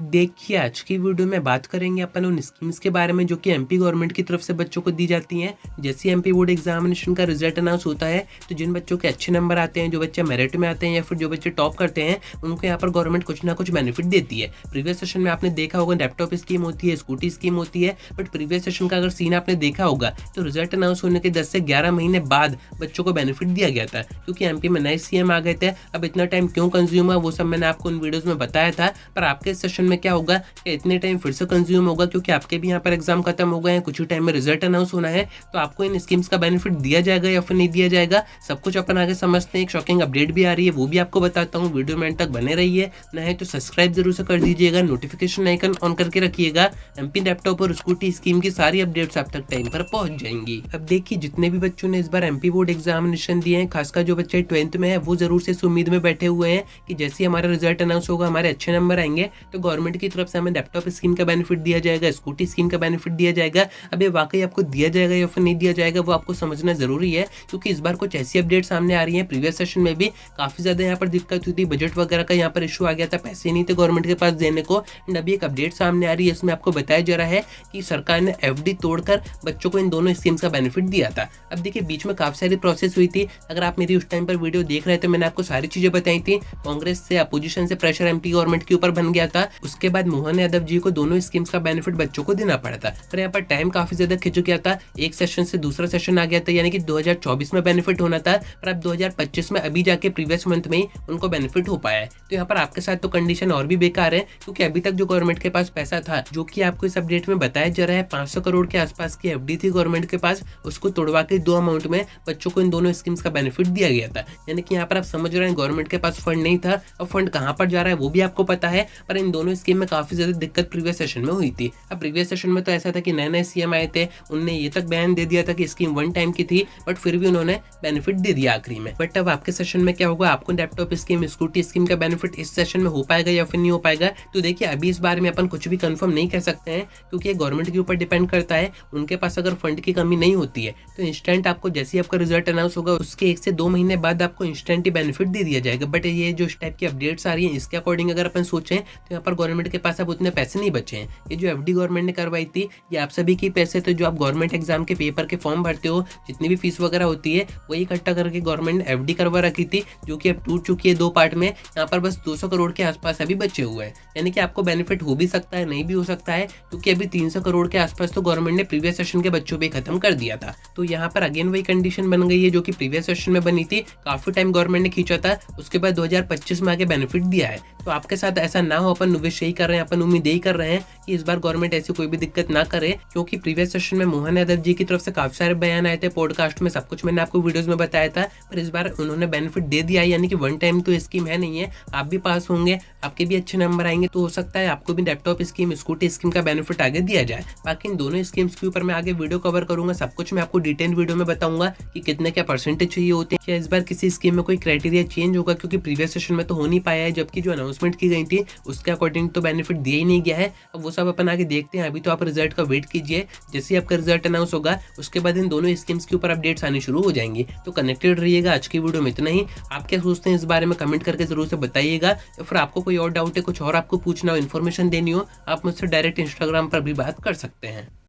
देखिए, आज की वीडियो में बात करेंगे अपन उन स्कीम्स के बारे में जो कि एमपी गवर्नमेंट की तरफ से बच्चों को दी जाती हैं। जैसे एमपी बोर्ड एग्जामिनेशन का रिजल्ट अनाउंस होता है, तो जिन बच्चों के अच्छे नंबर आते हैं, जो बच्चे मेरिट में आते हैं या फिर जो बच्चे टॉप करते हैं, उनको यहाँ पर गवर्नमेंट कुछ ना कुछ बेनिफिट देती है। प्रीवियस सेशन में आपने देखा होगा लैपटॉप स्कीम होती है, स्कूटी स्कीम होती है, बट प्रीवियस सेशन का अगर सीन आपने देखा होगा तो रिजल्ट अनाउंस होने के 10 से 11 महीने बाद बच्चों को बेनिफिट दिया गया था, क्योंकि एमपी में नए सीएम आ गए थे। अब इतना टाइम क्यों कंज्यूम हुआ वो सब मैंने आपको उन वीडियोज में बताया था। पर आपके सेशन में क्या होगा, इतने टाइम फिर से कंज्यूम होगा, क्योंकि आपके भी यहाँ पर एग्जाम खत्म हो गए हैं, कुछ ही टाइम में रिजल्ट अनाउंस होना है। तो आपको इन स्कीम्स का बेनिफिट दिया जाएगा या फिर नहीं दिया जाएगा, सब कुछ अपन आगे समझते हैं। एक शॉकिंग अपडेट भी आ रही है, वो भी आपको बताता हूँ। वीडियो में एंड तक बने रहिए, न है तो सब्सक्राइब जरूर से कर दीजिएगा, नोटिफिकेशन आइकन ऑन करके रखिएगा। एमपी लैपटॉप और स्कूटी स्कीम की सारी अपडेट्स आप तक टाइम पर पहुंच जाएंगी। अब देखिए, जितने भी बच्चों ने इस बार एमपी बोर्ड एग्जामिनेशन दिए हैं, खासकर जो बच्चे 12th में है, वो जरूर से इस उम्मीद में बैठे हुए हैं कि जैसे हमारा रिजल्ट अनाउंस होगा, हमारे अच्छे नंबर आएंगे, तो गवर्नमेंट की तरफ से हमें लैपटॉप स्कीम का बेनिफिट दिया जाएगा, स्कूटी स्कीम का बेनिफिट दिया जाएगा। अब ये वाकई आपको दिया जाएगा या फिर नहीं दिया जाएगा, वो आपको समझना जरूरी है, क्योंकि इस बार कुछ ऐसी अपडेट सामने आ रही है। प्रीवियस सेशन में भी काफी ज्यादा यहाँ पर दिक्कत हुई थी, बजट वगैरह का यहाँ पर इशू आ गया था, पैसे नहीं थे गवर्नमेंट के पास देने को। एंड अभी एक अपडेट सामने आ रही है, इसमें आपको बताया जा रहा है कि सरकार ने एफडी तोड़कर बच्चों को इन दोनों स्कीम्स का बेनिफिट दिया था। अब देखिए, बीच में काफी सारी प्रोसेस हुई थी। अगर आप मेरी उस टाइम पर वीडियो देख रहे थे, मैंने आपको सारी चीजें बताई थी। कांग्रेस से अपोजिशन से प्रेशर एमपी गवर्नमेंट के ऊपर बन गया था। उसके बाद मोहन यादव जी को दोनों स्कीम्स का बेनिफिट बच्चों को देना पड़ा था। पर यहाँ पर टाइम काफी ज्यादा खिंच गया था, एक सेशन से दूसरा सेशन आ गया था, यानी कि 2024 में बेनिफिट होना था, पर अब 2025 में अभी जाके प्रीवियस मंथ में ही उनको बेनिफिट हो पाया है। तो यहाँ पर आपके साथ तो कंडीशन और भी बेकार है, क्योंकि अभी तक जो गवर्नमेंट के पास पैसा था, जो कि आपको इस अपडेट में बताया जा रहा है, 500 करोड़ के आसपास की एफडी थी गवर्नमेंट के पास, उसको तोड़वा के 2 अमाउंट में बच्चों को इन दोनों स्कीम्स का बेनिफिट दिया गया था। यानी कि यहाँ पर आप समझ रहे हैं, गवर्नमेंट के पास फंड नहीं था। अब फंड कहाँ पर जा रहा है वो भी आपको पता है, पर इन दोनों स्कीम में काफी ज्यादा दिक्कत प्रीवियस सेशन में हुई थी। अब प्रीवियस सेशन में तो ऐसा था कि नए नए सीएम आए थे, उनने ये तक बयान दे दिया था कि स्कीम 1 टाइम की थी, बट फिर भी उन्होंने बेनिफिट दे दिया आखिरी में। बट अब आपके सेशन में क्या होगा, आपको लैपटॉप स्कीम, स्कूटी स्कीम का बेनिफिट इस सेशन में हो पाएगा या फिर नहीं हो पाएगा। तो देखिए, अभी इस बारे में अपन कुछ भी कंफर्म नहीं कह सकते हैं, क्योंकि ये गवर्नमेंट के ऊपर डिपेंड करता है। उनके पास अगर फंड की कमी नहीं होती है, तो इंस्टेंट आपको जैसे ही आपका रिजल्ट अनाउंस होगा, उसके 1 से 2 महीने बाद आपको इंस्टेंट ही बेनिफिट दे दिया जाएगा। बट ये जो इस टाइप की अपडेट्स आ रही है, इसके अकॉर्डिंग अगर अपन सोचें, तो यहाँ पर गवर्नमेंट के पास अब उतने पैसे नहीं बचे हैं। ये जो एफडी गवर्नमेंट ने करवाई थी, ये आप सभी के पैसे थे, जो आप गवर्नमेंट एग्जाम के पेपर के फॉर्म भरते हो, जितनी भी फीस वगैरह होती है, वही इकट्ठा करके गवर्नमेंट ने एफडी करवा रखी थी, जो कि अब टूट चुकी है 2 पार्ट में। यहाँ पर बस 200 करोड़ के आसपास अभी बचे हुए हैं। यानी कि आपको बेनिफिट हो भी सकता है, नहीं भी हो सकता है, क्योंकि अभी 300 करोड़ के आसपास तो गवर्नमेंट ने प्रीवियस सेशन के बच्चों पे खत्म कर दिया था। तो यहाँ पर अगेन वही कंडीशन बन गई है जो कि प्रीवियस सेशन में बनी थी। काफी टाइम गवर्नमेंट ने खींचा था, उसके बाद 2025 में आगे बेनिफिट दिया है। तो आपके साथ ऐसा ना हो, अपन विश यही कर रहे हैं, अपन उम्मीद यही कर रहे हैं कि इस बार गवर्नमेंट ऐसी कोई भी दिक्कत ना करे, क्योंकि प्रीवियस सेशन में मोहन यादव जी की तरफ से काफी सारे बयान आए थे, पॉडकास्ट में सब कुछ मैंने आपको वीडियोस में बताया था। पर इस बार उन्होंने बेनिफिट दे दिया है, यानी कि 1 टाइम तो स्कीम है नहीं है। आप भी पास होंगे, आपके भी अच्छे नंबर आएंगे, तो हो सकता है आपको भी लैपटॉप स्कीम, स्कूटी स्कीम का बेनिफिट आगे दिया जाए। बाकी इन दोनों स्कीम्स के ऊपर मैं आगे वीडियो कवर करूंगा, सब कुछ मैं आपको डिटेल वीडियो में बताऊंगा कि कितने क्या परसेंटेज चाहिए होते हैं, क्या इस बार किसी स्कीम में कोई क्राइटेरिया चेंज होगा, क्योंकि प्रीवियस सेशन में तो हो नहीं पाया है, जबकि जो अनाउंसमेंट की गई थी उसके अकॉर्डिंग तो बेनिफिट दिया ही नहीं गया है। अब वो सब अपन आगे देखते हैं। अभी तो आप रिजल्ट का वेट कीजिए, जैसे ही आपका रिजल्ट अनाउंस होगा, उसके बाद इन दोनों स्कीम्स के ऊपर अपडेट्स आनी शुरू हो जाएंगी। तो कनेक्टेड रहिएगा। आज की वीडियो में इतना ही। आप क्या सोचते हैं इस बारे में कमेंट करके जरूर से बताइएगा, या फिर आपको कोई और डाउट है, कुछ और आपको पूछना हो, इन्फॉर्मेशन देनी हो, आप मुझसे डायरेक्ट इंस्टाग्राम पर भी बात कर सकते हैं।